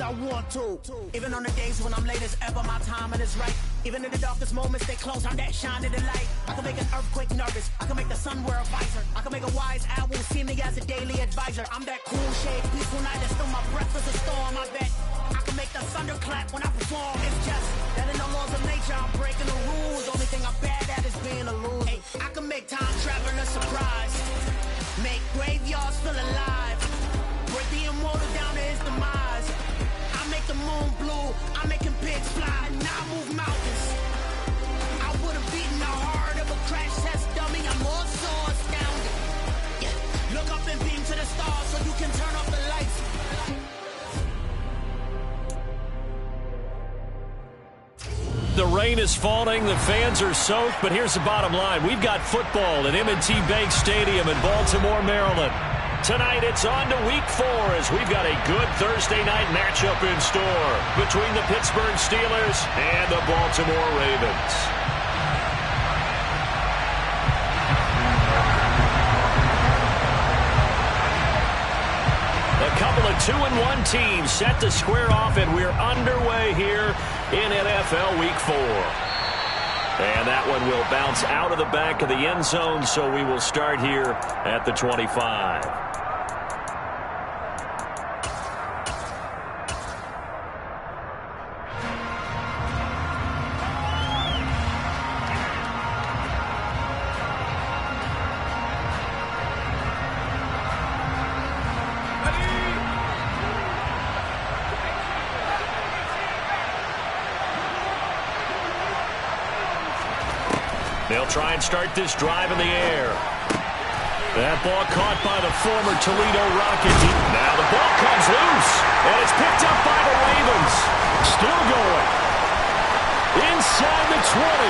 I want to. Even on the days when I'm late as ever, my timing is right. Even in the darkest moments, stay close, I'm that shining the light. I can make an earthquake nervous. I can make the sun wear a visor. I can make a wise owl see me as a daily advisor. I'm that cool shade, peaceful night, and still my breath is a storm. I bet I can make the thunder clap when I perform. It's just that in the laws of nature, I'm breaking the rules. Only thing I'm bad at is being a loser. Hey, I can make time traveling a surprise. Make graveyards feel alive. Break the immortal down to his demise. I make the moon blue. I'm making pigs fly. Now I move mountains. I would have beaten the heart of a crash test dummy. I'm more so astounded. Yeah. Look up and beam to the stars so you can turn off the lights. The rain is falling, the fans are soaked, but here's the bottom line. We've got football at M&T Bank Stadium in Baltimore, Maryland. Tonight it's on to Week 4 as we've got a good Thursday night matchup in store between the Pittsburgh Steelers and the Baltimore Ravens. A couple of 2-1 teams set to square off, and we're underway here in NFL Week 4. And that one will bounce out of the back of the end zone, so we will start here at the 25. They'll try and start this drive in the air. That ball caught by the former Toledo Rocket. Now the ball comes loose, and it's picked up by the Ravens. Still going. Inside the 20.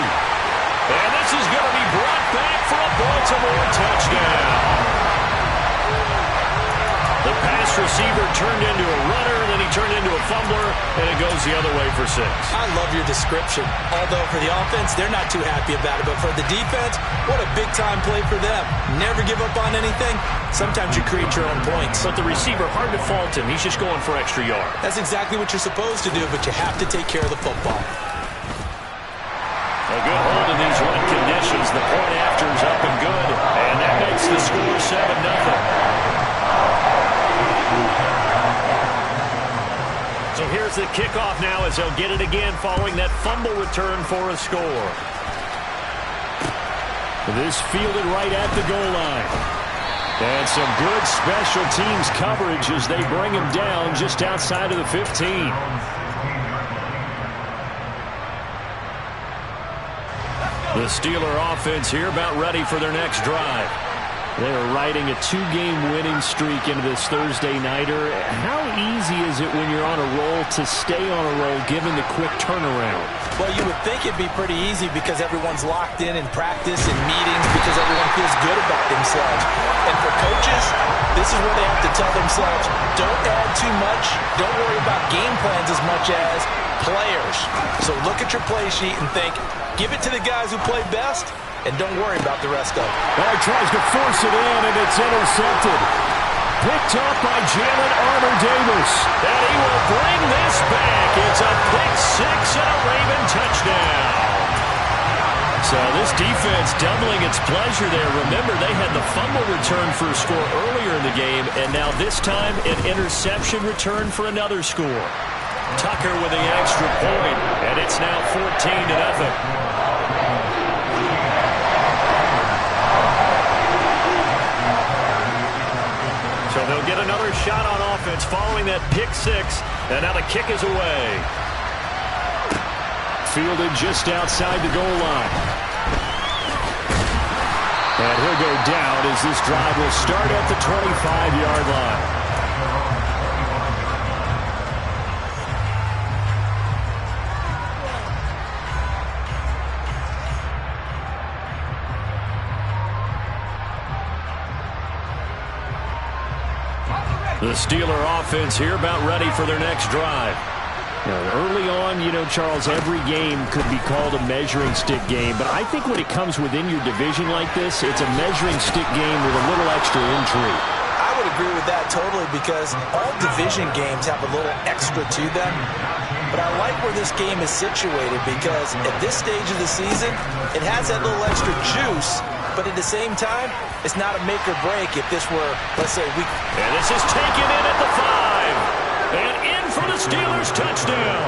And this is going to be brought back for a Baltimore touchdown. The pass receiver turned into a runner, then he turned into a fumbler, and it goes the other way for 6. I love your description. Although for the offense, they're not too happy about it. But for the defense, what a big-time play for them. Never give up on anything. Sometimes you create your own points. But the receiver, hard to fault him. He's just going for extra yard. That's exactly what you're supposed to do, but you have to take care of the football. A good hold in these run conditions. The point after is up and good, and that makes the score 7-0. So here's the kickoff now as they'll get it again following that fumble return for a score. This fielded right at the goal line. And some good special teams coverage as they bring him down just outside of the 15. The Steeler offense here about ready for their next drive. They're riding a 2-game winning streak into this Thursday nighter. How easy is it when you're on a roll to stay on a roll given the quick turnaround? Well, you would think it'd be pretty easy because everyone's locked in practice and meetings because everyone feels good about themselves. And for coaches, this is where they have to tell themselves, don't add too much, don't worry about game plans as much as players. So look at your play sheet and think, give it to the guys who play best, and don't worry about the rest of it. Well, he tries to force it in, and it's intercepted. Picked up by Jalen Armour-Davis. And he will bring this back. It's a pick 6 and a Raven touchdown. So this defense doubling its pleasure there. Remember, they had the fumble return for a score earlier in the game, and now this time an interception return for another score. Tucker with the extra point, and it's now 14-0. So they'll get another shot on offense following that pick 6, and now the kick is away. Fielded just outside the goal line. And he'll go down as this drive will start at the 25-yard line. The Steeler offense here about ready for their next drive. Early on, Charles, every game could be called a measuring stick game, but I think when it comes within your division like this, it's a measuring stick game with a little extra intrigue. I would agree with that totally because all division games have a little extra to them. But I like where this game is situated because at this stage of the season, it has that little extra juice, but at the same time, it's not a make or break if this were, let's say, week. And this is taken in at the 5. And in for the Steelers touchdown.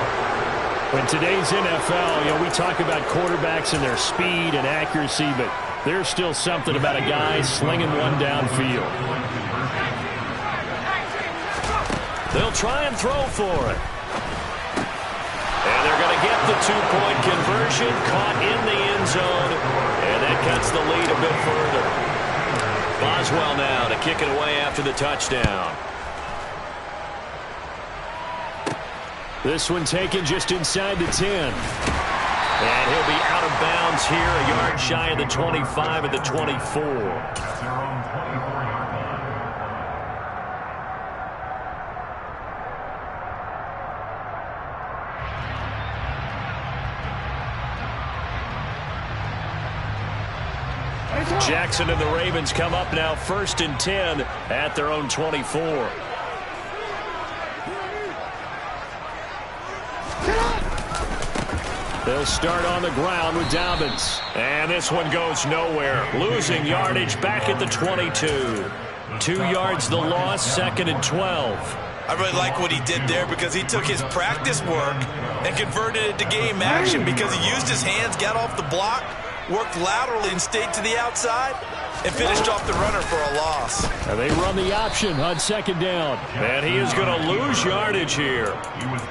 In today's NFL, we talk about quarterbacks and their speed and accuracy, but there's still something about a guy slinging one downfield. They'll try and throw for it. And they're going to get the 2-point conversion, caught in the end zone, and that cuts the lead a bit further. Boswell now to kick it away after the touchdown. This one taken just inside the 10. And he'll be out of bounds here, a yard shy of the 25 at the 24. Jackson and the Ravens come up now 1st and 10 at their own 24. They'll start on the ground with Dobbins. And this one goes nowhere. Losing yardage back at the 22. 2 yards the loss, 2nd and 12. I really like what he did there because he took his practice work and converted it to game action because he used his hands, got off the block, worked laterally and stayed to the outside, and finished off the runner for a loss. And they run the option on 2nd down. And he is going to lose yardage here.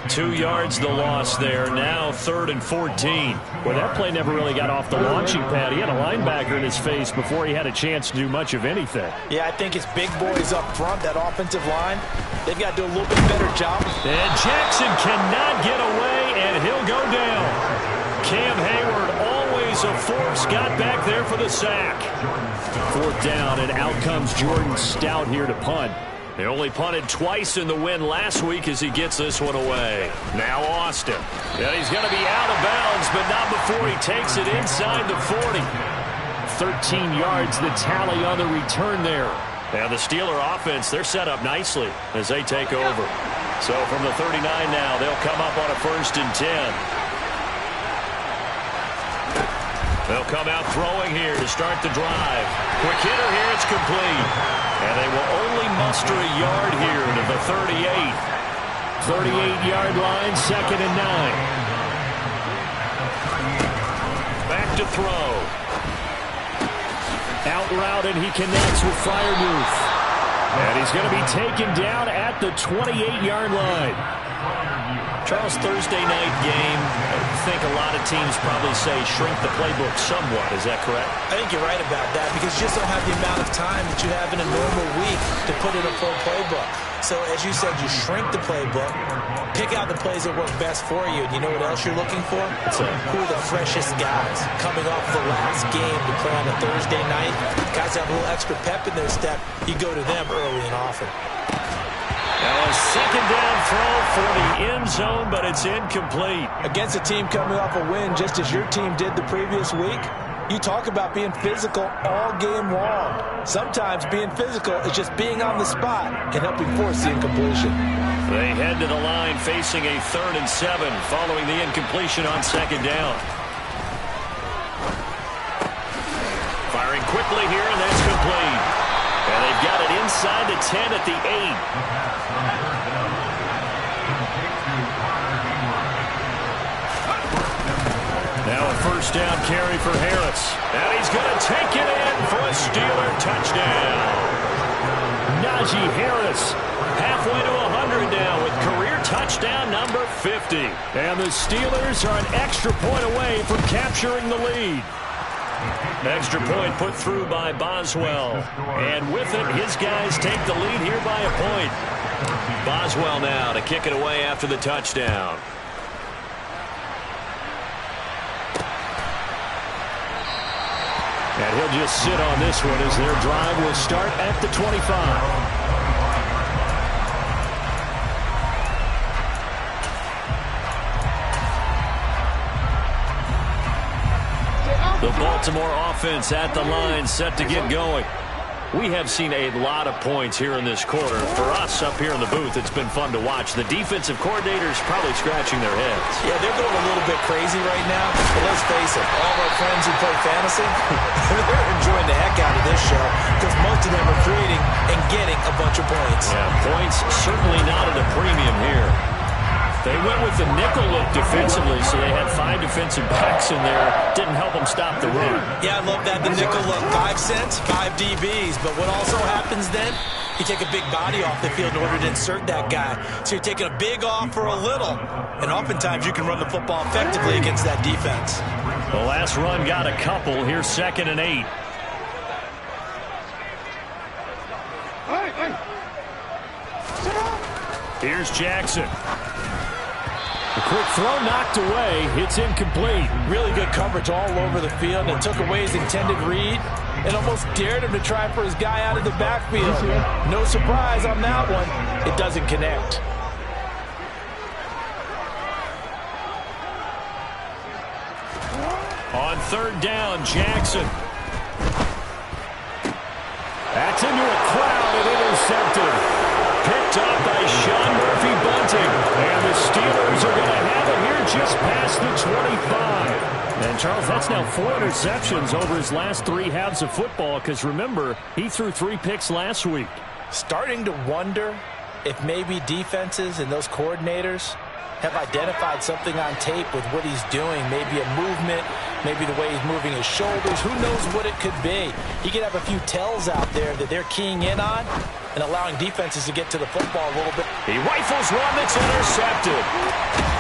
2 yards the loss there. Now 3rd and 14. Well, that play never really got off the launching pad. He had a linebacker in his face before he had a chance to do much of anything. Yeah, I think it's big boys up front, that offensive line. They've got to do a little bit better job. And Jackson cannot get away, and he'll go down. Cam Hayward, always a force, got back there for the sack. 4th down, and out comes Jordan Stout here to punt. They only punted twice in the win last week as he gets this one away. Now Austin. And he's going to be out of bounds, but not before he takes it inside the 40. 13 yards the tally on the return there. And the Steeler offense, they're set up nicely as they take over. So from the 39 now, they'll come up on a 1st and 10. They'll come out throwing here to start the drive. Quick hitter here, it's complete. And they will only muster a yard here to the 38. 38-yard line, 2nd and 9. Back to throw. Out route, and he connects with Freiermuth. And he's going to be taken down at the 28-yard line. Charles, Thursday night game, I think a lot of teams probably say shrink the playbook somewhat. Is that correct? I think you're right about that because you just don't have the amount of time that you have in a normal week to put in a full playbook. So, as you said, you shrink the playbook, pick out the plays that work best for you, and you know what else you're looking for? Who are the freshest guys coming off the last game to play on a Thursday night? Guys have a little extra pep in their step. You go to them early and often. Now a 2nd down throw for the end zone, but it's incomplete. Against a team coming off a win just as your team did the previous week, you talk about being physical all game long. Sometimes being physical is just being on the spot and helping force the incompletion. They head to the line facing a 3rd and 7 following the incompletion on 2nd down. Firing quickly here, and that's complete. And they've got it inside the 10 at the 8. Now a 1st down carry for Harris. And he's going to take it in for a Steeler touchdown. Najee Harris halfway to 100 now with career touchdown number 50. And the Steelers are an extra point away from capturing the lead. Extra point put through by Boswell. And with it, his guys take the lead here by a point. Boswell now to kick it away after the touchdown. And he'll just sit on this one as their drive will start at the 25. The Baltimore offense at the line, set to get going. We have seen a lot of points here in this quarter. For us up here in the booth, it's been fun to watch. The defensive coordinators probably scratching their heads. Yeah, they're going a little bit crazy right now. But let's face it, all of our friends who play fantasy, they're enjoying the heck out of this show because most of them are creating and getting a bunch of points. Yeah, points certainly not at a premium here. They went with the nickel look defensively, so they had 5 defensive backs in there. Didn't help them stop the run. Yeah, I love that, the nickel look. 5 cents, 5 DBs. But what also happens then, you take a big body off the field in order to insert that guy. So you're taking a big off for a little. And oftentimes you can run the football effectively against that defense. The last run got a couple. Here's 2nd and 8. Here's Jackson. A quick throw knocked away. It's incomplete. Really good coverage all over the field. And took away his intended read and almost dared him to try for his guy out of the backfield. No surprise on that one. It doesn't connect. On 3rd down, Jackson. That's into a crowd and intercepted. Picked up by Sean Murphy-Bunting. And the Steelers are going to have it here just past the 25. And, Charles, that's now 4 interceptions over his last 3 halves of football because, remember, he threw 3 picks last week. Starting to wonder if maybe defenses and those coordinators have identified something on tape with what he's doing. Maybe a movement, maybe the way he's moving his shoulders. Who knows what it could be? He could have a few tells out there that they're keying in on and allowing defenses to get to the football a little bit. He rifles one that's intercepted.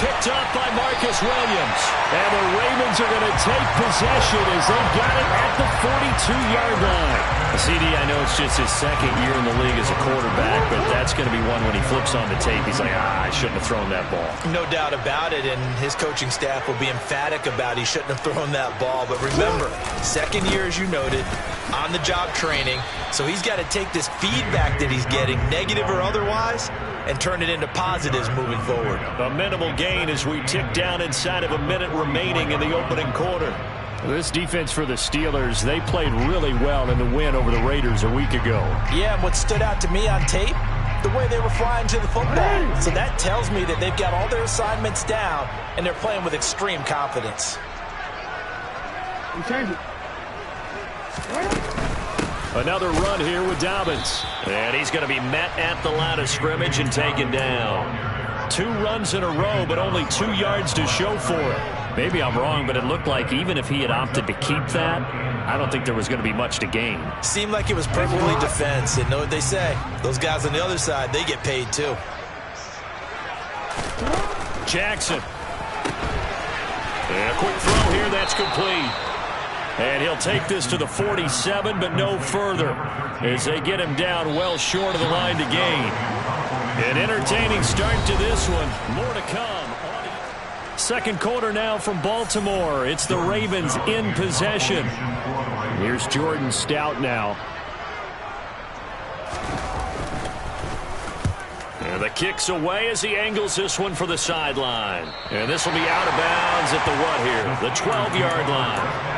Picked up by Marcus Williams. And the Ravens are going to take possession as they've got it at the 42-yard line. CD, I know it's just his 2nd year in the league as a quarterback, but that's going to be one when he flips on the tape. He's like, I shouldn't have thrown that ball. No doubt about it, and his coaching staff will be emphatic about he shouldn't have thrown that ball. But remember, 2nd year, as you noted, on-the-job training. So he's got to take this feedback that he's getting, negative or otherwise, and turn it into positives moving forward. A minimal gain as we tick down inside of a minute remaining in the opening quarter. This defense for the Steelers, they played really well in the win over the Raiders a week ago. Yeah, and what stood out to me on tape, the way they were flying to the football. So that tells me that they've got all their assignments down, and they're playing with extreme confidence. Another run here with Dobbins. And he's going to be met at the line of scrimmage and taken down. 2 runs in a row, but only 2 yards to show for it. Maybe I'm wrong, but it looked like even if he had opted to keep that, I don't think there was going to be much to gain. Seemed like it was perfectly defense. And know what they say. Those guys on the other side, they get paid too. Jackson. And a quick throw here, that's complete. And he'll take this to the 47, but no further, as they get him down well short of the line to gain. An entertaining start to this one. More to come. 2nd quarter now from Baltimore. It's the Ravens in possession. Here's Jordan Stout now. And the kick's away as he angles this one for the sideline. And this will be out of bounds at the what here? The 12-yard line.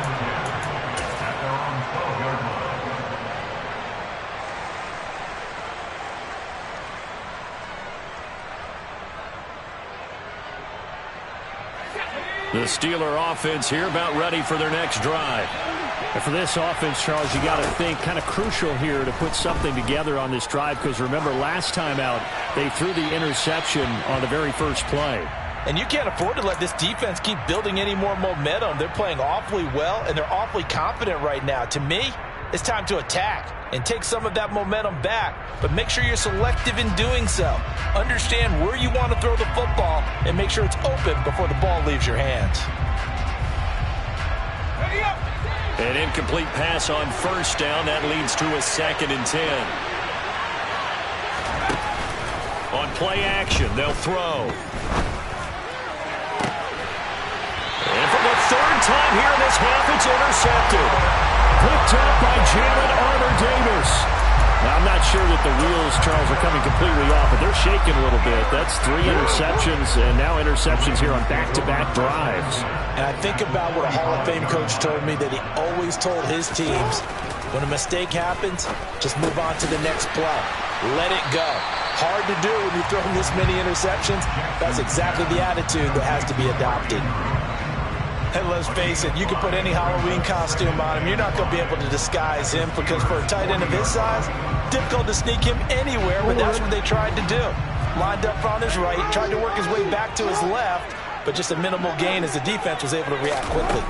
The Steeler offense here about ready for their next drive. And for this offense, Charles, you got to think kind of crucial here to put something together on this drive because remember last time out they threw the interception on the very first play. And you can't afford to let this defense keep building any more momentum. They're playing awfully well and they're awfully confident right now. To me, it's time to attack and take some of that momentum back, but make sure you're selective in doing so. Understand where you want to throw the football and make sure it's open before the ball leaves your hands. An incomplete pass on 1st down. That leads to a 2nd and 10. On play action, they'll throw. And for the 3rd time here in this half, it's intercepted. Picked up by Jalen Armour-Davis. Now, I'm not sure that the wheels, Charles, are coming completely off, but they're shaking a little bit. That's 3 interceptions, and now interceptions here on back-to-back drives. And I think about what a Hall of Fame coach told me that he always told his teams, when a mistake happens, just move on to the next play. Let it go. Hard to do when you're throwing this many interceptions. That's exactly the attitude that has to be adopted. And let's face it, you can put any Halloween costume on him. You're not going to be able to disguise him because for a tight end of his size, difficult to sneak him anywhere, but that's what they tried to do. Lined up on his right, tried to work his way back to his left, but just a minimal gain as the defense was able to react quickly.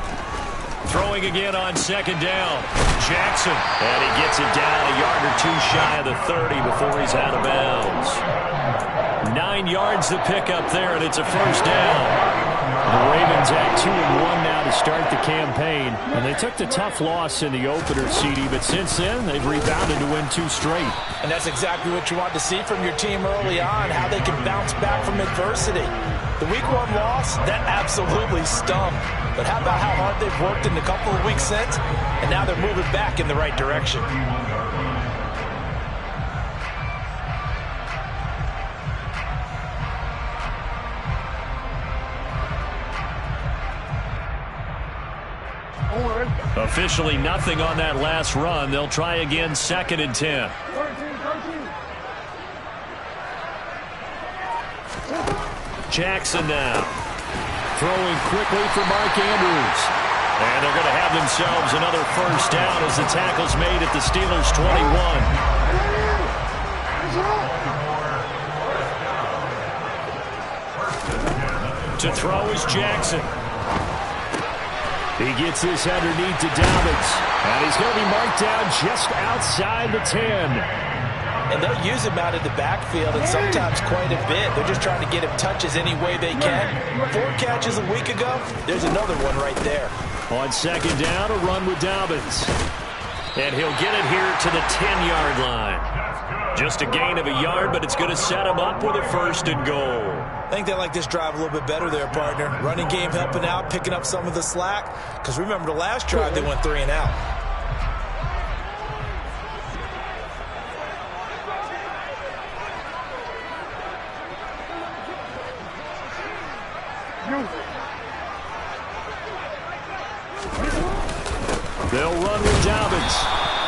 Throwing again on 2nd down. Jackson. And he gets it down a yard or 2 shy of the 30 before he's out of bounds. 9 yards to pick up there, and it's a 1st down. The Ravens at 2-1 now to start the campaign. And they took the tough loss in the opener, CD, but since then they've rebounded to win 2 straight. And that's exactly what you want to see from your team early on, how they can bounce back from adversity. The Week 1 loss, that absolutely stung. But how about how hard they've worked in the couple of weeks since, and now they're moving back in the right direction. Officially nothing on that last run. They'll try again 2nd and 10. Jackson now. Throwing quickly for Mark Andrews. And they're going to have themselves another 1st down as the tackle's made at the Steelers' 21. To throw is Jackson. He gets this underneath to Dobbins. And he's going to be marked down just outside the 10. And they'll use him out of the backfield and sometimes quite a bit. They're just trying to get him touches any way they can. 4 catches a week ago. There's another one right there. On 2nd down, a run with Dobbins. And he'll get it here to the 10-yard line. Just a gain of a yard, but it's going to set him up with a 1st and goal. I think they like this drive a little bit better there, partner. Running game helping out, picking up some of the slack. Because remember the last drive, they went 3 and out. They'll run with Dobbins.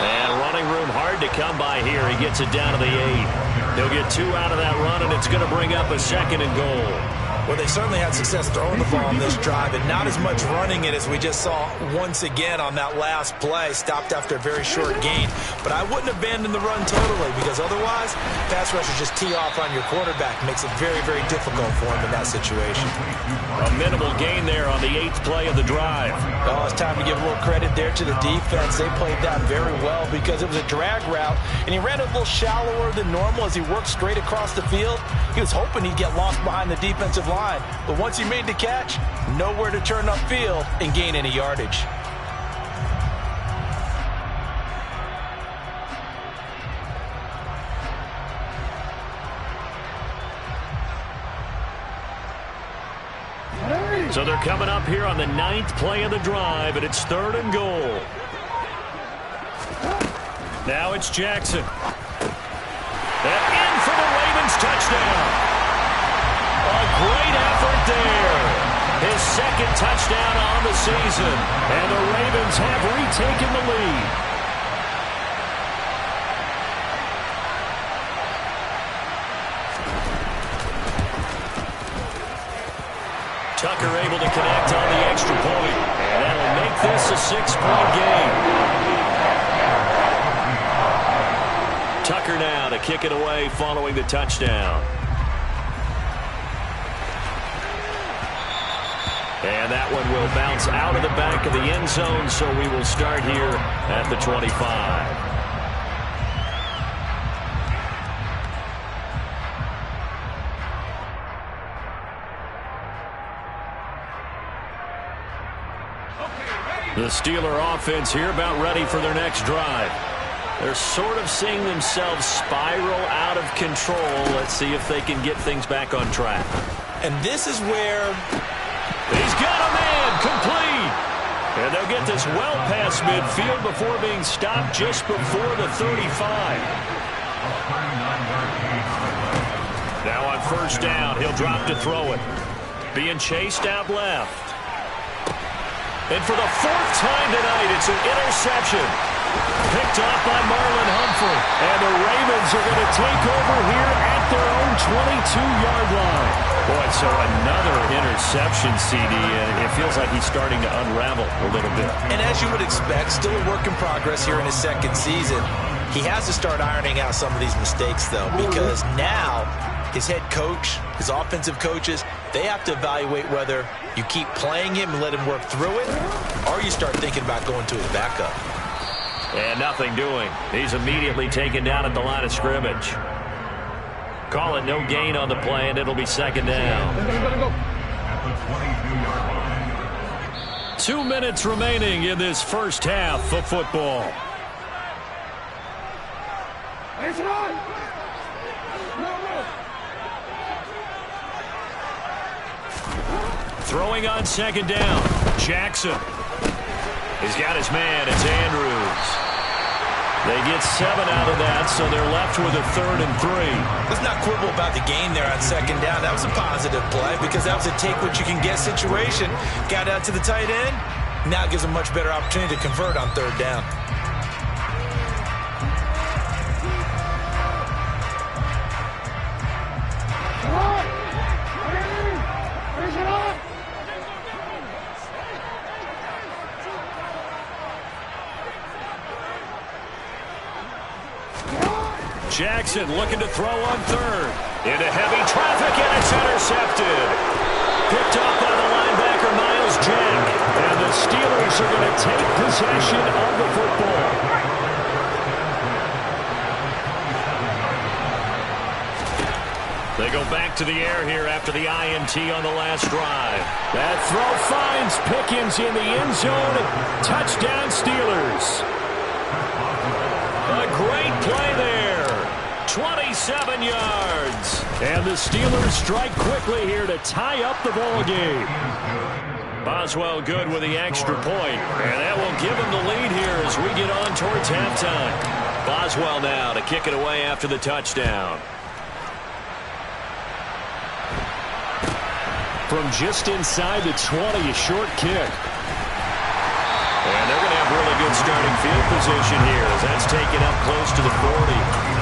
And running room hard to come by here. He gets it down to the 8. He'll get 2 out of that run, and it's going to bring up a 2nd and goal. Well, they certainly had success throwing the ball on this drive, and not as much running it as we just saw once again on that last play. Stopped after a very short gain. But I wouldn't abandon the run totally, because otherwise, pass rushers just tee off on your quarterback. Makes it very, very difficult for him in that situation. A minimal gain there on the 8th play of the drive. Oh, it's time to give a little credit there to the defense. They played that very well because it was a drag route, and he ran a little shallower than normal as he worked straight across the field. He was hoping he'd get lost behind the defensive line, but once he made the catch, nowhere to turn upfield and gain any yardage. So they're coming up here on the 9th play of the drive, and it's 3rd and goal. Now it's Jackson. And in for the Ravens touchdown. A great effort there. His 2nd touchdown on the season. And the Ravens have retaken the lead. Tucker able to connect on the extra point. And that'll make this a 6-point game. Tucker now to kick it away following the touchdown. And that one will bounce out of the back of the end zone, so we will start here at the 25. The Steeler offense here about ready for their next drive. They're sort of seeing themselves spiral out of control. Let's see if they can get things back on track. And this is where he's got a man complete. And they'll get this well past midfield before being stopped just before the 35. Now on first down, he'll drop to throw it. Being chased out left. And for the fourth time tonight, it's an interception. Picked off by Marlon Humphrey. And the Ravens are going to take over here at their own 22-yard line. Boy, so another interception, CD. It feels like he's starting to unravel a little bit. And as you would expect, still a work in progress here in his second season. He has to start ironing out some of these mistakes, though, because now his head coach, his offensive coaches, they have to evaluate whether you keep playing him and let him work through it, or you start thinking about going to his backup. And nothing doing. He's immediately taken down at the line of scrimmage. Call it no gain on the play, and it'll be second down. 2 minutes remaining in this first half of football. Throwing on second down. Jackson. He's got his man. It's Andrews. They get 7 out of that, so they're left with a 3rd and 3. Let's not quibble about the gain there on second down. That was a positive play because that was a take-what-you-can-get situation. Got out to the tight end. Now gives a much better opportunity to convert on 3rd down. Jackson looking to throw on 3rd. Into heavy traffic, and it's intercepted. Picked off by the linebacker, Miles Jack. And the Steelers are going to take possession of the football. They go back to the air here after the INT on the last drive. That throw finds Pickens in the end zone. Touchdown, Steelers. A great play there. 27 yards. And the Steelers strike quickly here to tie up the ball game. Boswell good with the extra point. And that will give him the lead here as we get on towards halftime. Boswell now to kick it away after the touchdown. From just inside the 20, a short kick. And they're going to have really good starting field position here as that's taken up close to the 40.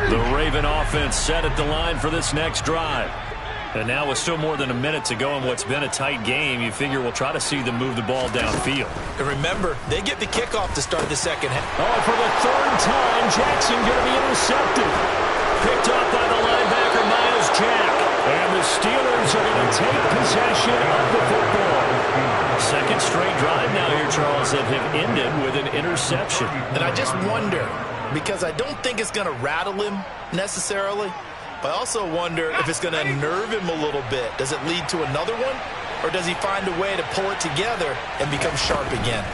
The Raven offense set at the line for this next drive. And now with still more than a minute to go in what's been a tight game, you figure we'll try to see them move the ball downfield. And remember, they get the kickoff to start the second half. Oh, for the 3rd time, Jackson going to be intercepted. Picked off by the linebacker, Miles Jack. And the Steelers are going to take possession of the football. Second straight drive now here, Charles, that have ended with an interception. And I just wonder, because I don't think it's going to rattle him necessarily, but I also wonder if it's going to unnerve him a little bit. Does it lead to another one? Or does he find a way to pull it together and become sharp again?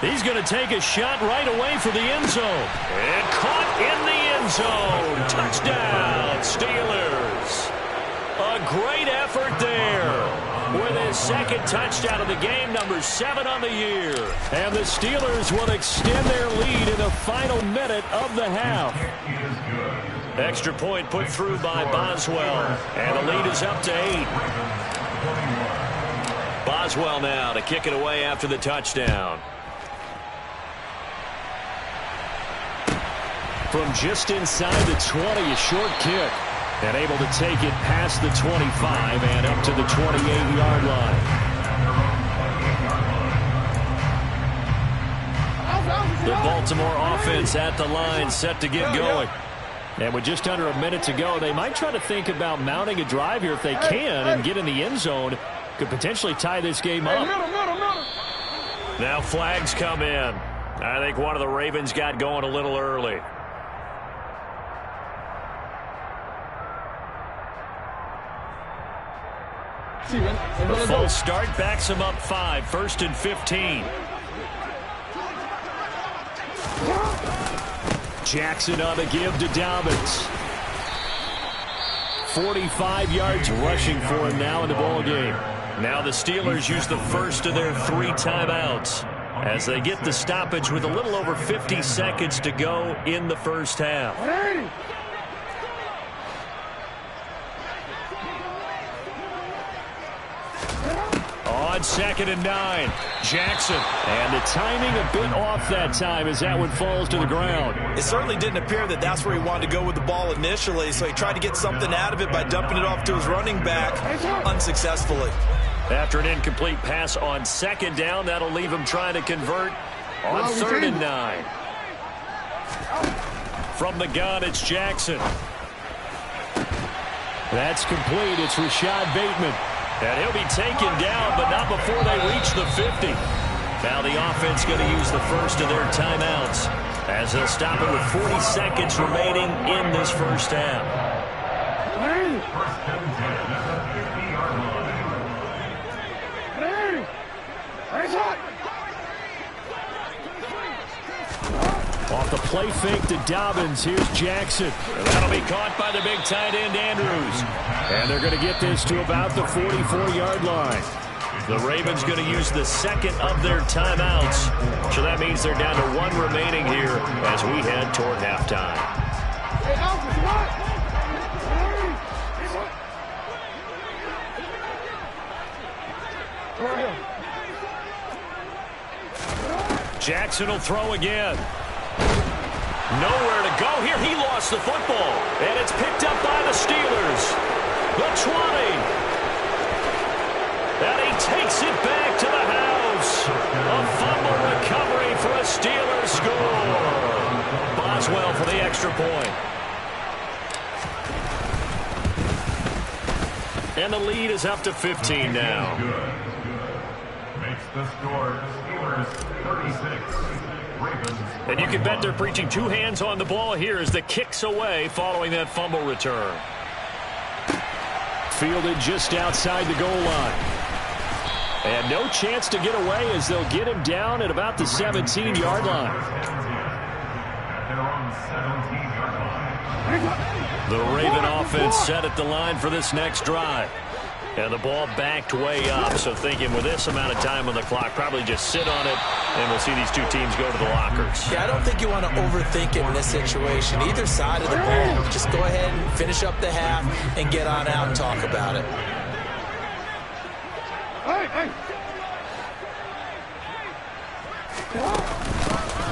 He's going to take a shot right away for the end zone. And caught in the end zone. Touchdown, Steelers. A great effort there. With his second touchdown of the game, number 7 on the year. And the Steelers will extend their lead in the final minute of the half. Extra point put through by Boswell. And the lead is up to 8. Boswell now to kick it away after the touchdown. From just inside the 20, a short kick. And able to take it past the 25 and up to the 28-yard line. The Baltimore offense at the line set to get going. And with just under a minute to go, they might try to think about mounting a drive here if they can and get in the end zone. Could potentially tie this game up. Now flags come in. I think one of the Ravens got going a little early. The full start backs him up 5, 1st and 15. Jackson on the give to Dobbins. 45 yards rushing for him now in the ball game. Now the Steelers use the first of their 3 timeouts as they get the stoppage with a little over 50 seconds to go in the first half. On 2nd and 9, Jackson. And the timing a bit off that time as that one falls to the ground. It certainly didn't appear that that's where he wanted to go with the ball initially, so he tried to get something out of it by dumping it off to his running back unsuccessfully. After an incomplete pass on 2nd down, that'll leave him trying to convert on 3rd and 9. From the gun, it's Jackson. That's complete. It's Rashad Bateman. And he'll be taken down, but not before they reach the 50. Now the offense going to use the first of their timeouts as they'll stop it with 40 seconds remaining in this first half. Off the play fake to Dobbins. Here's Jackson. And that'll be caught by the big tight end, Andrews. And they're going to get this to about the 44-yard line. The Ravens going to use the second of their timeouts. So that means they're down to 1 remaining here as we head toward halftime. Jackson will throw again. Nowhere to go here. He lost the football. And it's picked up by the Steelers. The 20. And he takes it back to the house. A fumble recovery for a Steelers score. Boswell for the extra point. And the lead is up to 15 now. Makes the score Steelers 36. And you can bet they're preaching 2 hands on the ball here as the kick's away following that fumble return. Fielded just outside the goal line. And no chance to get away as they'll get him down at about the 17-yard line. The Raven offense set at the line for this next drive. And the ball backed way up, so thinking with this amount of time on the clock, probably just sit on it, and we'll see these 2 teams go to the lockers. Yeah, I don't think you want to overthink it in this situation. Either side of the ball, just go ahead and finish up the half and get on out and talk about it.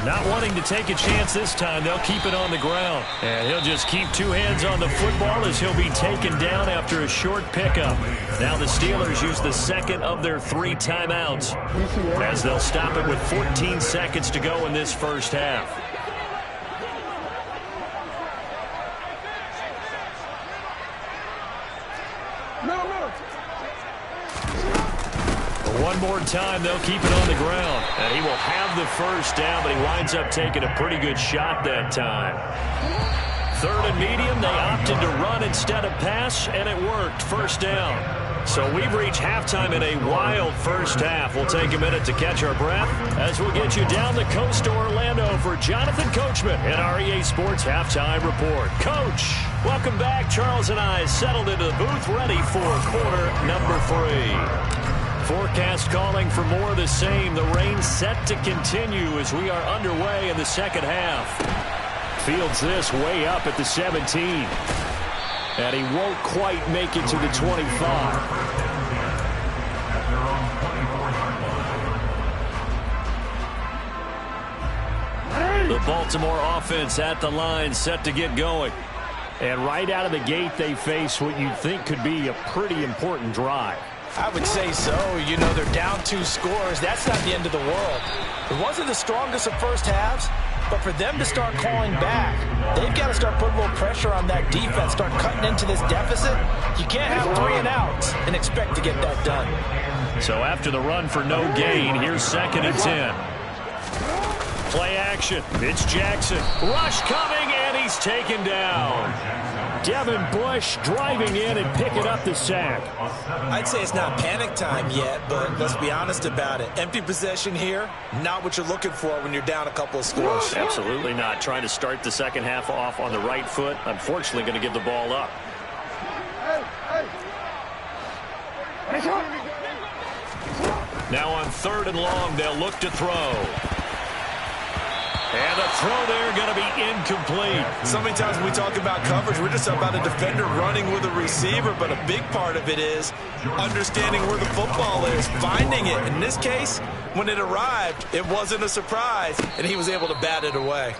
Not wanting to take a chance this time, they'll keep it on the ground. And he'll just keep 2 hands on the football as he'll be taken down after a short pickup. Now the Steelers use the second of their 3 timeouts as they'll stop it with 14 seconds to go in this first half. One more time, they'll keep it on the ground. And he will have the first down, but he winds up taking a pretty good shot that time. 3rd and medium, they opted to run instead of pass, and it worked. First down. So we've reached halftime in a wild first half. We'll take a minute to catch our breath as we'll get you down the coast to Orlando for Jonathan Coachman and our EA Sports Halftime Report. Coach, welcome back. Charles and I settled into the booth ready for quarter number 3. Forecast calling for more of the same. The rain set to continue as we are underway in the second half. Fields this way up at the 17. And he won't quite make it to the 25. The Baltimore offense at the line set to get going. And right out of the gate, they face what you'd think could be a pretty important drive. I would say so. You know, they're down 2 scores. That's not the end of the world. It wasn't the strongest of first halves, but for them to start calling back, they've got to start putting a little pressure on that defense, start cutting into this deficit. You can't have 3 and outs and expect to get that done. So after the run for no gain, here's 2nd and 10. Play action. It's Jackson. Rush coming, and he's taken down. Devin Bush driving in and picking up the sack. I'd say it's not panic time yet, but let's be honest about it. Empty possession here, not what you're looking for when you're down a couple of scores. Absolutely not. Trying to start the second half off on the right foot. Unfortunately, going to give the ball up. Now on 3rd and long, they'll look to throw. And the throw there going to be incomplete. So many times when we talk about coverage, we're just about a defender running with a receiver, but a big part of it is understanding where the football is, finding it. In this case, when it arrived, it wasn't a surprise, and he was able to bat it away.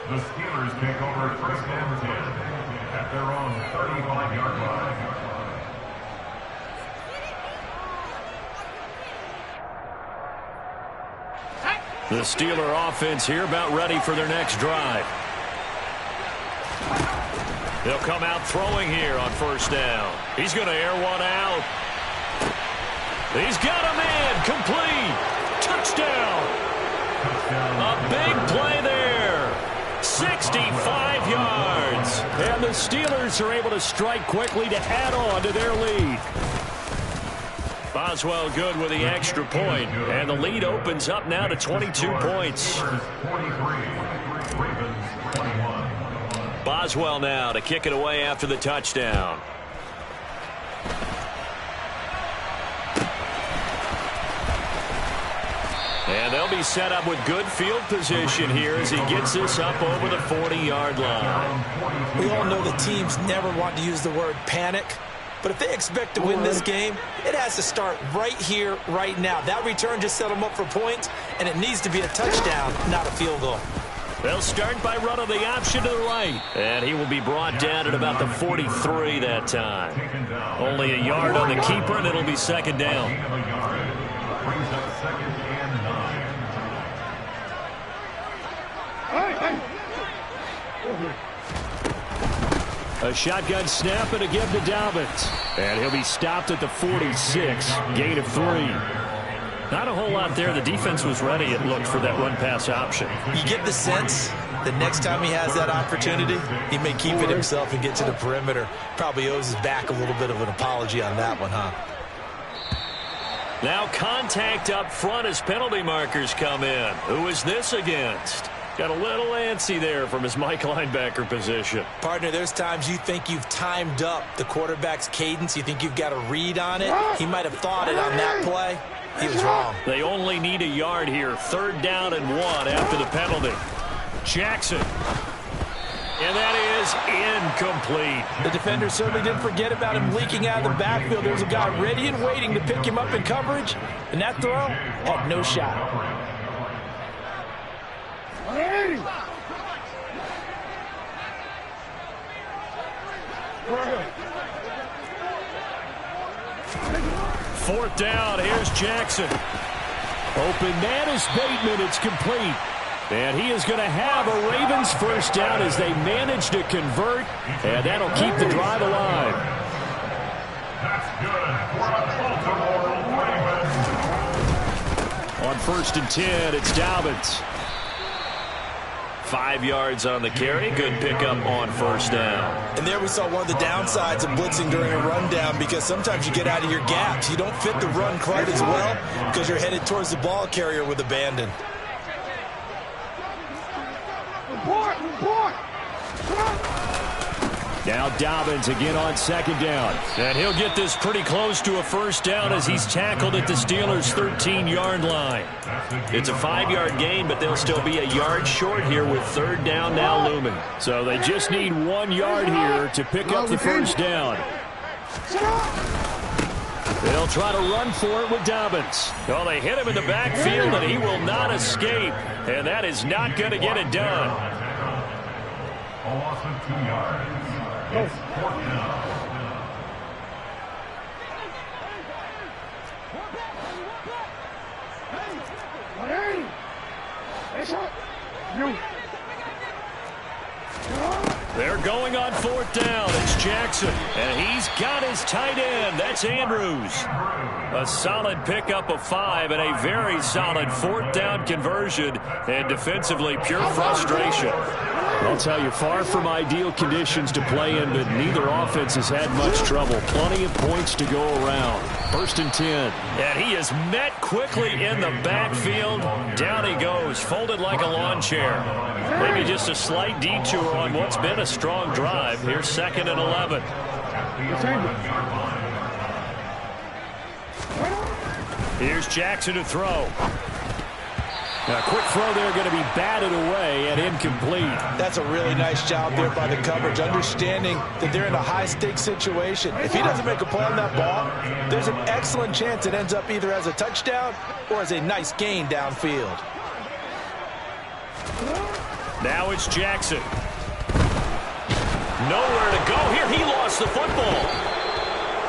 The Steelers take over 1st and 10 at their own 35-yard line. The Steeler offense here about ready for their next drive. They'll come out throwing here on 1st down. He's going to air one out. He's got a man. Complete. Touchdown. A big play there. 65 yards. And the Steelers are able to strike quickly to add on to their lead. Boswell good with the extra point, and the lead opens up now to 22 points. Boswell now to kick it away after the touchdown. And they'll be set up with good field position here as he gets this up over the 40-yard line. We all know the teams never want to use the word panic. But if they expect to win this game, it has to start right here, right now. That return just set them up for points, and it needs to be a touchdown, not a field goal. They'll start by running the option to the right. And he will be brought down at about the 43 that time. Only a yard on the keeper, and it'll be 2nd down. Brings up 2nd and 9. A shotgun snap and a give to Dobbins. And he'll be stopped at the 46. Gain of 3. Not a whole lot there. The defense was ready, it looked, for that run-pass option. You get the sense that next time he has that opportunity, he may keep it himself and get to the perimeter. Probably owes his back a little bit of an apology on that one, huh? Now contact up front as penalty markers come in. Who is this against? Got a little antsy there from his Mike linebacker position. Partner, there's times you think you've timed up the quarterback's cadence. You think you've got a read on it. He might have thought it on that play. He was wrong. They only need a yard here. 3rd down and 1 after the penalty. Jackson. And that is incomplete. The defender certainly didn't forget about him leaking out of the backfield. There's a guy ready and waiting to pick him up in coverage. And that throw had no shot. 4th down. Here's Jackson. Open man is Bateman. It's complete. And he is going to have a Ravens 1st down as they manage to convert. And that'll keep the drive alive. That's good for the Baltimore Ravens. On 1st and 10, it's Dobbins. 5 yards on the carry. Good pickup on 1st down. And there we saw one of the downsides of blitzing during a rundown, because sometimes you get out of your gaps. You don't fit the run quite as well because you're headed towards the ball carrier with abandon. Now Dobbins again on 2nd down. And he'll get this pretty close to a 1st down as he's tackled at the Steelers' 13-yard line. It's a 5-yard gain, but they'll still be a yard short here with 3rd down now looming. So they just need 1 yard here to pick up the 1st down. They'll try to run for it with Dobbins. Well, they hit him in the backfield, and he will not escape. And that is not going to get it done. A loss of 2 yards. It's 4th down. They're going on 4th down. It's Jackson. And he's got his tight end. That's Andrews. A solid pickup of 5 and a very solid 4th down conversion. And defensively, pure frustration. I'll tell you, far from ideal conditions to play in, but neither offense has had much trouble. Plenty of points to go around. 1st and 10. And he is met quickly in the backfield. Down he goes, folded like a lawn chair. Maybe just a slight detour on what's been a strong drive. Here's 2nd and 11. Here's Jackson to throw. A quick throw there going to be batted away and incomplete. That's a really nice job there by the coverage, understanding that they're in a high-stakes situation. If he doesn't make a play on that ball, there's an excellent chance it ends up either as a touchdown or as a nice gain downfield. Now it's Jackson. Nowhere to go here. He lost the football.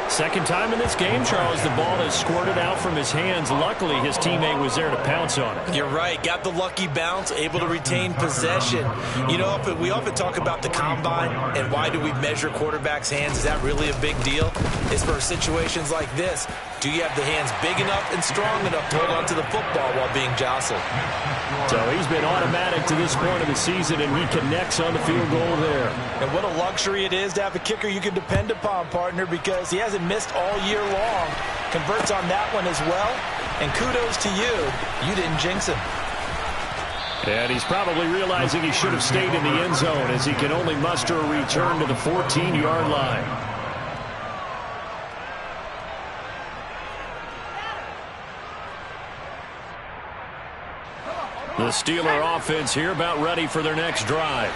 Second time in this game, Charles, the ball has squirted out from his hands. Luckily, his teammate was there to pounce on it. You're right. Got the lucky bounce, able to retain possession. You know, we often talk about the combine and why do we measure quarterbacks' hands. Is that really a big deal? It's for situations like this. Do you have the hands big enough and strong enough to hold on to the football while being jostled? So he's been automatic to this point of the season, and he connects on the field goal there. And what a luxury it is to have a kicker you can depend upon, partner, because he hasn't missed all year long. Converts on that one as well. And kudos to you. You didn't jinx him. And he's probably realizing he should have stayed in the end zone as he can only muster a return to the 14-yard line. The Steeler offense here about ready for their next drive.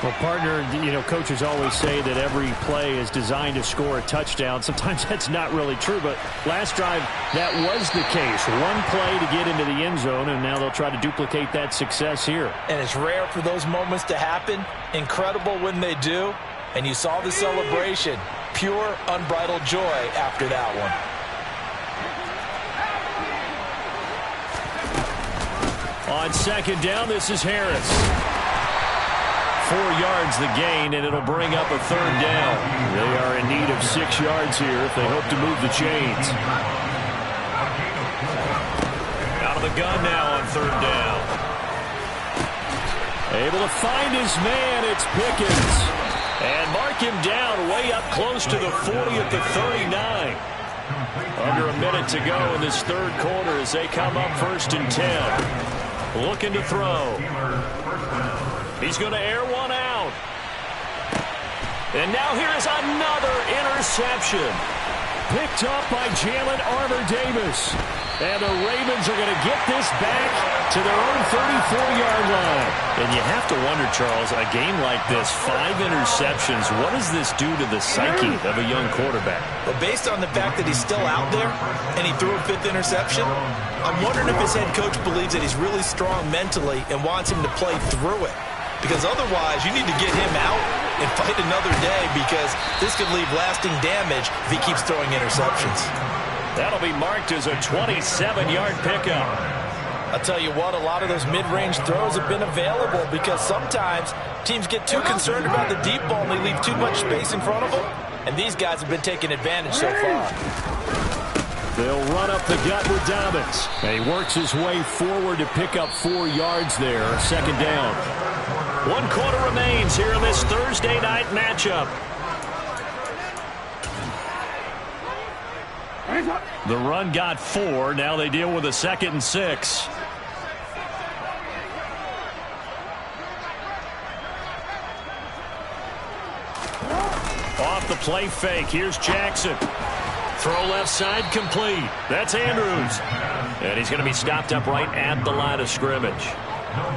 Well, partner, you know, coaches always say that every play is designed to score a touchdown. Sometimes that's not really true, but last drive, that was the case. One play to get into the end zone, and now they'll try to duplicate that success here. And it's rare for those moments to happen. Incredible when they do. And you saw the celebration. Pure, unbridled joy after that one. On second down, this is Harris. 4 yards the gain, and it'll bring up a third down. They are in need of 6 yards here if they hope to move the chains. Out of the gun now on third down. Able to find his man, it's Pickens. And mark him down way up close to the 40 at the 39. Under a minute to go in this third quarter as they come up 1st and 10. Looking to throw. He's going to air one out. And now here is another interception. Picked up by Jalen Armour-Davis. And the Ravens are going to get this back to their own 34-yard line. And you have to wonder, Charles, a game like this, 5 interceptions, what does this do to the psyche of a young quarterback? But based on the fact that he's still out there and he threw a 5th interception, I'm wondering if his head coach believes that he's really strong mentally and wants him to play through it. Because otherwise, you need to get him out and fight another day because this could leave lasting damage if he keeps throwing interceptions. That'll be marked as a 27-yard pickup. I'll tell you what, a lot of those mid-range throws have been available because sometimes teams get too concerned about the deep ball and they leave too much space in front of them. And these guys have been taking advantage so far. They'll run up the gut with Dobbins. And he works his way forward to pick up 4 yards there. Second down. 1 quarter remains here in this Thursday night matchup. The run got 4. Now they deal with a 2nd and 6. Off the play fake. Here's Jackson. Throw left side complete. That's Andrews. And he's going to be stopped up right at the line of scrimmage.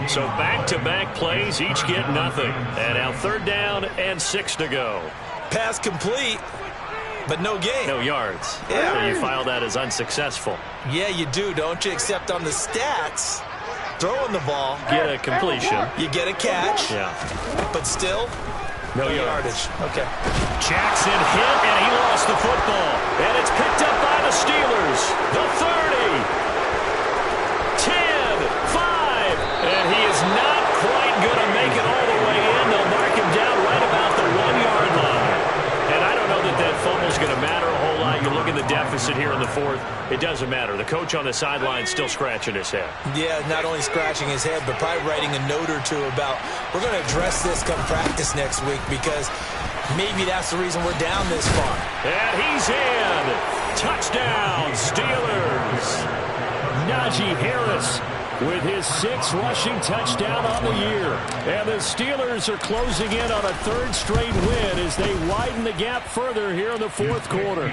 So back-to-back plays, each get nothing. And now 3rd down and 6 to go. Pass complete. But no gain. No yards. Yeah. So you file that as unsuccessful. Yeah, you do, don't you? Except on the stats, throwing the ball. Get a completion. You get a catch. Yeah. But still, no yardage. Okay. Jackson hit, and he lost the football. And it's picked up by the Steelers. The 30. 10, 5. And he is not quite going to make it all the way in. They'll mark him down right about the 1-yard line. And I don't know that fumble's going to matter a whole lot. You look at the deficit here in the 4th. It doesn't matter. The coach on the sideline still scratching his head. Yeah, not only scratching his head, but probably writing a note or two about we're going to address this come practice next week because maybe that's the reason we're down this far. And he's in. Touchdown, Steelers. Najee Harris with his 6th rushing touchdown on the year. And the Steelers are closing in on a 3rd straight win as they widen the gap further here in the 4th quarter.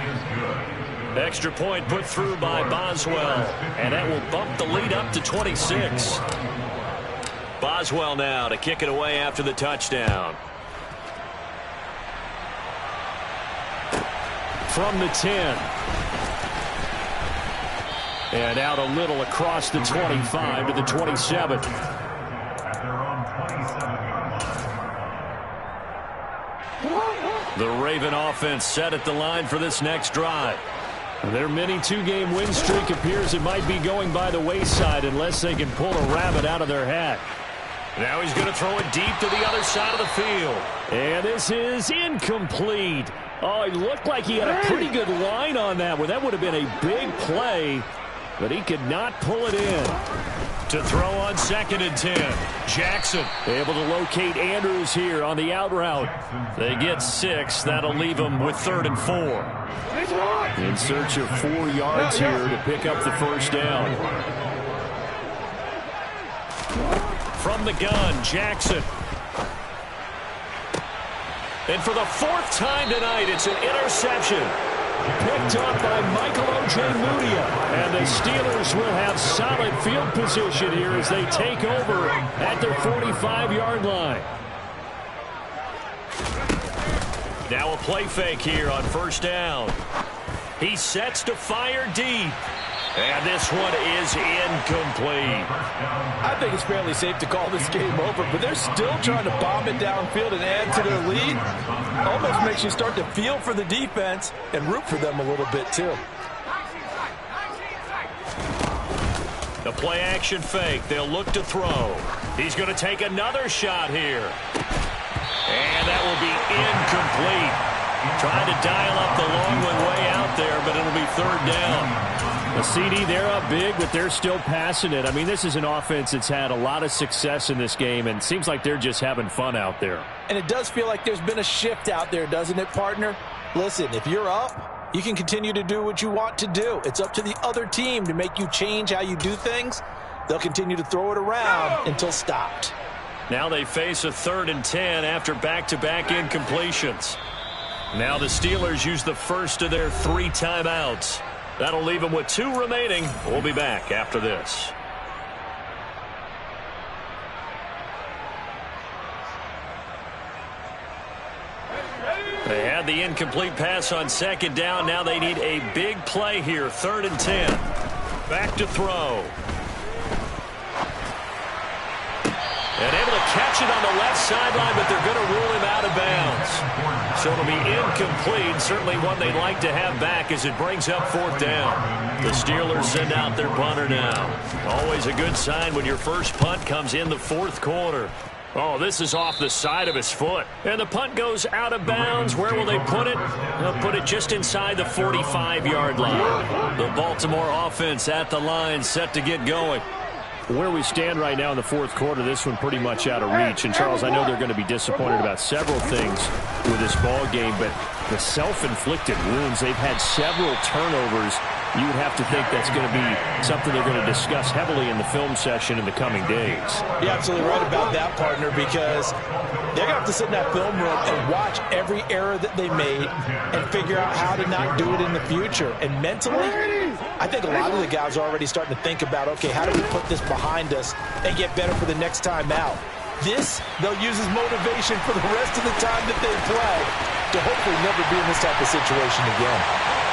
Extra point put through by Boswell, and that will bump the lead up to 26. Boswell now to kick it away after the touchdown. From the 10. And out a little across the 25 to the 27. At their own 27-yard line. The Raven offense set at the line for this next drive. Their mini two-game win streak appears it might be going by the wayside unless they can pull a rabbit out of their hat. Now he's going to throw it deep to the other side of the field. And this is incomplete. Oh, it looked like he had a pretty good line on that one. That would have been a big play, but he could not pull it in. To throw on 2nd and 10. Jackson able to locate Andrews here on the out route. They get 6. That'll leave them with 3rd and 4. In search of 4 yards here to pick up the first down. From the gun, Jackson. And for the 4th time tonight, it's an interception. Picked up by Michael Ojemudia. And the Steelers will have solid field position here as they take over at their 45-yard line. Now a play fake here on 1st down. He sets to fire deep. And this one is incomplete. I think it's fairly safe to call this game over, but they're still trying to bomb it downfield and add to their lead. Almost makes you start to feel for the defense and root for them a little bit too. The play action fake. They'll look to throw. He's going to take another shot here. And that will be incomplete. Trying to dial up the long one way out there, but it'll be 3rd down. The CD, they're up big, but they're still passing it. I mean, this is an offense that's had a lot of success in this game, and it seems like they're just having fun out there. And it does feel like there's been a shift out there, doesn't it, partner? Listen, if you're up, you can continue to do what you want to do. It's up to the other team to make you change how you do things. They'll continue to throw it around until stopped. Now they face a 3rd and 10 after back-to-back incompletions. Now the Steelers use the first of their 3 timeouts. That'll leave them with 2 remaining. We'll be back after this. They had the incomplete pass on 2nd down. Now they need a big play here. 3rd and 10. Back to throw. And able to catch it on the left sideline, but they're going to rule him out of bounds. So it'll be incomplete. Certainly one they'd like to have back as it brings up 4th down. The Steelers send out their punter now. Always a good sign when your first punt comes in the 4th quarter. Oh, this is off the side of his foot. And the punt goes out of bounds. Where will they put it? They'll put it just inside the 45-yard line. The Baltimore offense at the line set to get going. Where we stand right now in the 4th quarter, this one pretty much out of reach. And, Charles, I know they're going to be disappointed about several things with this ball game, but the self-inflicted wounds, they've had several turnovers. You would have to think that's going to be something they're going to discuss heavily in the film session in the coming days. You're absolutely right about that, partner, because they're going to have to sit in that film room and watch every error that they made and figure out how to not do it in the future. And mentally, I think a lot of the guys are already starting to think about, okay, how do we put this behind us and get better for the next time out? This, they'll use as motivation for the rest of the time that they play to hopefully never be in this type of situation again.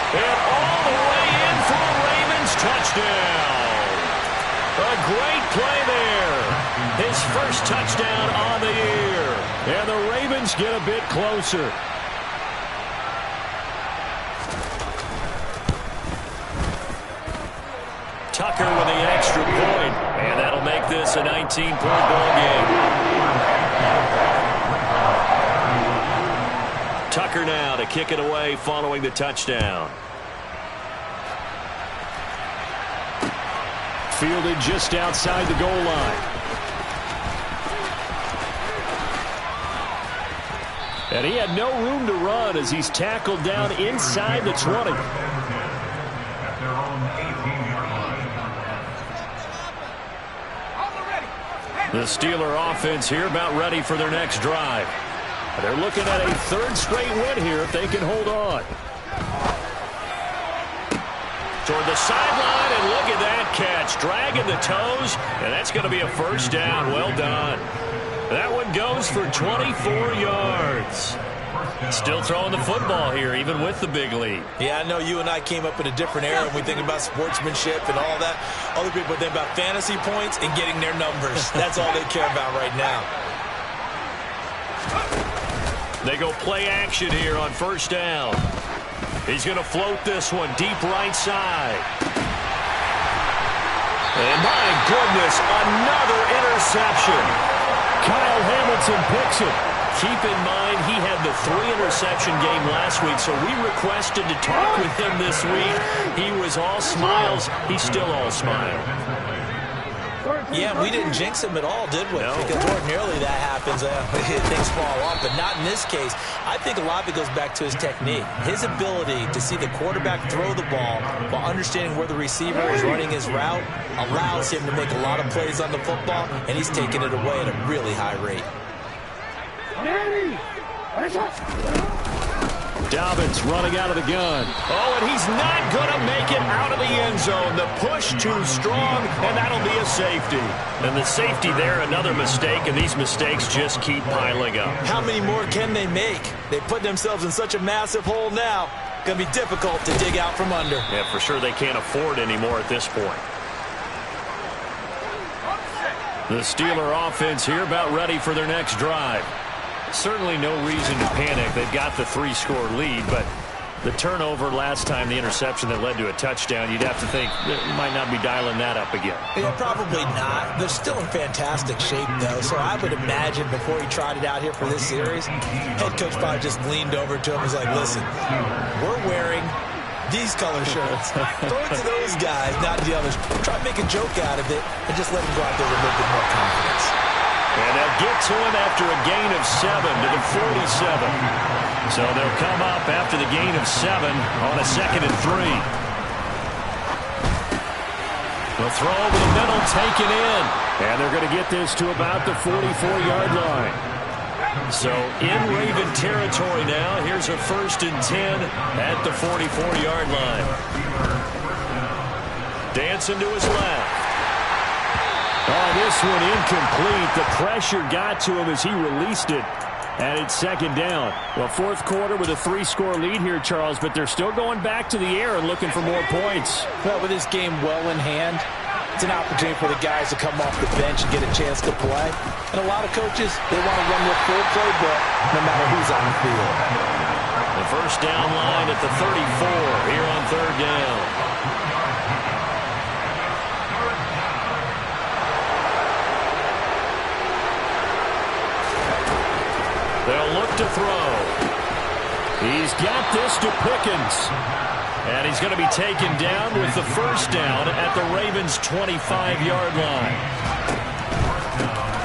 And all the way in for a Ravens touchdown. A great play there. His first touchdown on the year. And the Ravens get a bit closer. Tucker with the extra point. And that'll make this a 19-point ball game. Tucker now to kick it away following the touchdown. Fielded just outside the goal line. And he had no room to run as he's tackled down inside the 20. At their own 18-yard line. The Steeler offense here about ready for their next drive. They're looking at a 3rd straight win here if they can hold on. toward the sideline, and look at that catch. Dragging the toes, and that's going to be a first down. Well done. That one goes for 24 yards. Still throwing the football here, even with the big lead. Yeah, I know you and I came up in a different era when we think about sportsmanship and all that. Other people think about fantasy points and getting their numbers. That's all they care about right now. They go play action here on first down. He's going to float this one deep right side. And my goodness, another interception. Kyle Hamilton picks it. Keep in mind, he had the 3-interception game last week, so we requested to talk with him this week. He was all smiles. He's still all smile. Yeah, we didn't jinx him at all, did we? No. Because ordinarily that happens, things fall off, but not in this case. I think a lot of it goes back to his technique. His ability to see the quarterback throw the ball while understanding where the receiver is running his route allows him to make a lot of plays on the football, and he's taking it away at a really high rate. Dobbins running out of the gun. Oh, and he's not going to make it out of the end zone. The push too strong, and that'll be a safety. And the safety there, another mistake, and these mistakes just keep piling up. How many more can they make? They put themselves in such a massive hole now. Going to be difficult to dig out from under. Yeah, for sure they can't afford any more at this point. The Steeler offense here about ready for their next drive. Certainly no reason to panic. They've got the 3-score lead, but the turnover last time, the interception that led to a touchdown, you'd have to think that you might not be dialing that up again. Yeah, probably not. They're still in fantastic shape, though, so I would imagine before he trotted out here for this series, head coach probably just leaned over to him and was like, listen, we're wearing these color shirts. Throw it to those guys, not the others. Try to make a joke out of it and just let him go out there with a little bit more confidence. And they'll get to him after a gain of 7 to the 47. So they'll come up after the gain of 7 on a 2nd and 3. They'll throw over the middle, taken in. And they're going to get this to about the 44-yard line. So in Raven territory now. Here's a 1st and 10 at the 44-yard line. Dancing to his left. Oh, this one incomplete. The pressure got to him as he released it. And it's 2nd down. Well, 4th quarter with a 3-score lead here, Charles, but they're still going back to the air and looking for more points. Well, with this game well in hand, it's an opportunity for the guys to come off the bench and get a chance to play. And a lot of coaches, they want to run their full playbook no matter who's on the field. The first down line at the 34 here on 3rd down. They'll look to throw. He's got this to Pickens. And he's going to be taken down with the first down at the Ravens' 25-yard line.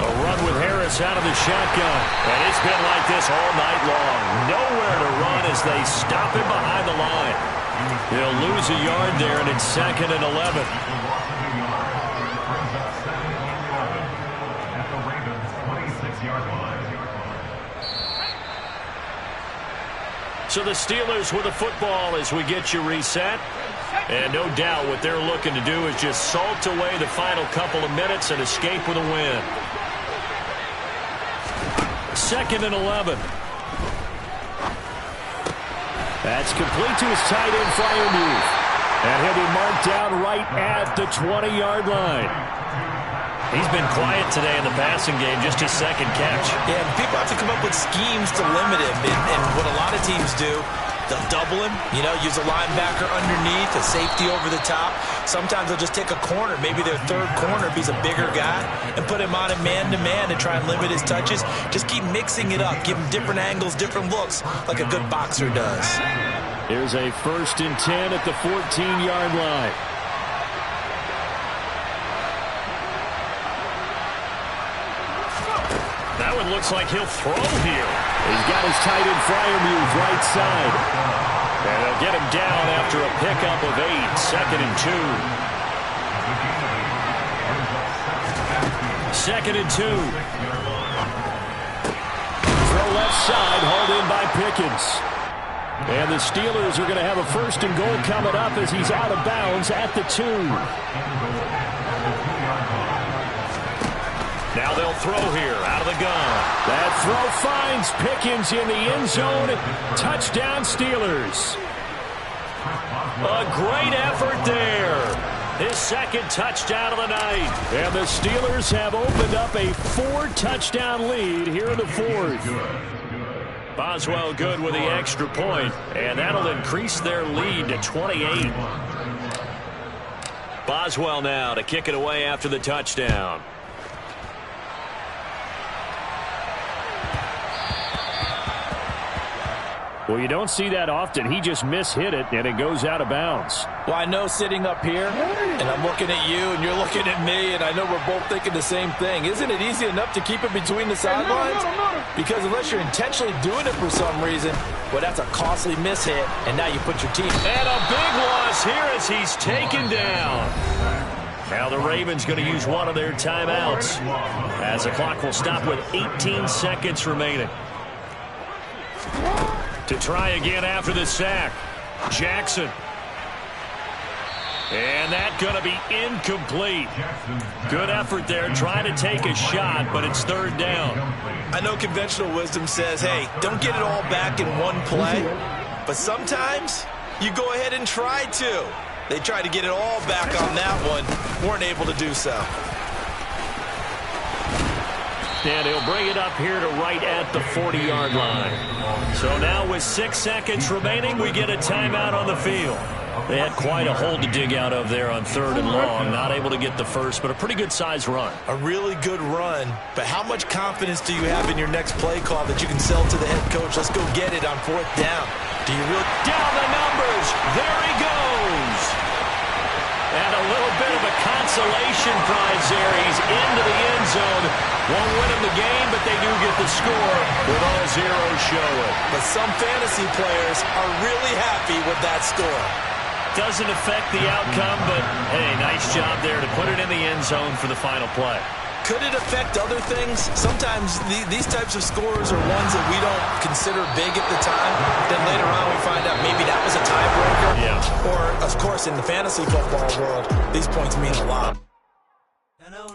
A run with Harris out of the shotgun. And it's been like this all night long. Nowhere to run as they stop him behind the line. They'll lose a yard there, and it's 2nd and 11. So the Steelers with the football as we get you reset. And no doubt what they're looking to do is just salt away the final couple of minutes and escape with a win. 2nd and 11. That's complete to his tight end, Freiermuth. And he'll be marked down right at the 20-yard line. He's been quiet today in the passing game, just his 2nd catch. Yeah, people have to come up with schemes to limit him. And what a lot of teams do, they'll double him, use a linebacker underneath, a safety over the top. Sometimes they'll just take a corner, maybe their 3rd corner if he's a bigger guy, and put him on a man-to-man to try and limit his touches. Just keep mixing it up, give him different angles, different looks, like a good boxer does. Here's a 1st and 10 at the 14-yard line. That one looks like he'll throw here. He's got his tight end Freiermuth right side. And they'll get him down after a pickup of 8. 2nd and 2. 2nd and 2. Throw left side, hauled in by Pickens. And the Steelers are going to have a 1st and goal coming up as he's out of bounds at the 2. Now they'll throw here out of the gun. That throw finds Pickens in the end zone. Touchdown, Steelers. A great effort there. His 2nd touchdown of the night. And the Steelers have opened up a 4-touchdown lead here in the 4th. Boswell good with the extra point, and that'll increase their lead to 28. Boswell now to kick it away after the touchdown. Well, you don't see that often. He just mishit it, and it goes out of bounds. Well, I know sitting up here, and I'm looking at you, and you're looking at me, and I know we're both thinking the same thing. Isn't it easy enough to keep it between the sidelines? Because unless you're intentionally doing it for some reason, well, that's a costly mishit, and now you put your team. And a big loss here as he's taken down. Now the Ravens going to use one of their timeouts as the clock will stop with 18 seconds remaining. To try again after the sack. Jackson. And that's going to be incomplete. Good effort there trying to take a shot, but it's 3rd down. I know conventional wisdom says, hey, don't get it all back in one play. But sometimes you go ahead and try to. They tried to get it all back on that one. Weren't able to do so. And he'll bring it up here to right at the 40-yard line. So now with 6 seconds remaining, we get a timeout on the field. They had quite a hole to dig out of there on 3rd and long. Not able to get the first, but a pretty good-sized run. A really good run. But how much confidence do you have in your next play call that you can sell to the head coach? Let's go get it on 4th down. Do you really? Down the numbers. There he goes. And a little bit of a consolation prize there. He's into the end zone. Won't win him the game, but they do get the score with all zeros showing. But some fantasy players are really happy with that score. Doesn't affect the outcome, but, hey, nice job there to put it in the end zone for the final play. Could it affect other things? Sometimes these types of scores are ones that we don't consider big at the time. Then later on we find out maybe that was a tiebreaker. Yeah. Or, of course, in the fantasy football world, these points mean a lot.